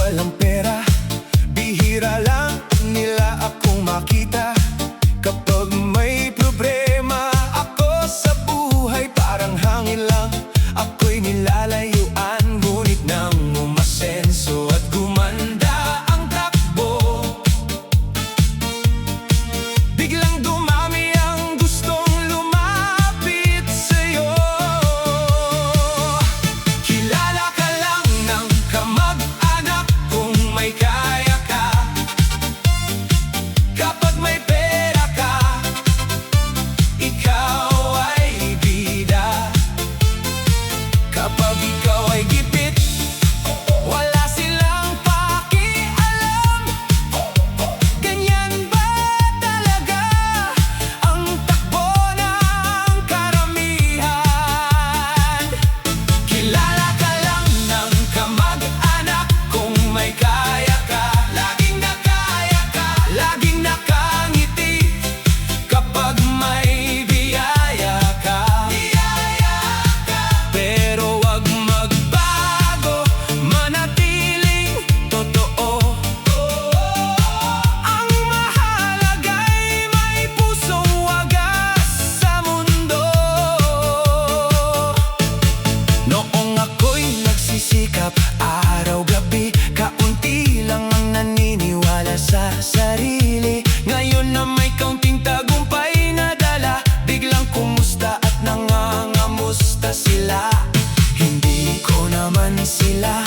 walang pera, bihira lang nila akong makita. Kapag may problema ako sa buhay, parang hangin lang ako'y nilalayuan. Ngunit nang umasenso at gumanda ang takbo, biglang dumami ang gustong lumapit sa'yo. Kilala ka lang ng kamag-anak kung may kaya ka. Kapag may pera ka, ikaw ay bida. Kapag ikaw ay gipit, wala silang pakialam. Ganyan ba talaga ang takbo ng karamihan? Kilala ka lang ng kamag-anak kung may kaya ka. Laging nakaya ka, laging nakangiti. Kapag may biyaya ka, pero wag magbago, manatiling totoo. Ang mahalaga'y may pusong wagas sa mundo. Noong ako'y nagsisikap araw-gabi, kaunti lang ang naniniwala sa sarili. Ngayon na may kaunting tagumpay na dala, biglang kumusta at nangangamusta sila. Hindi ko naman sila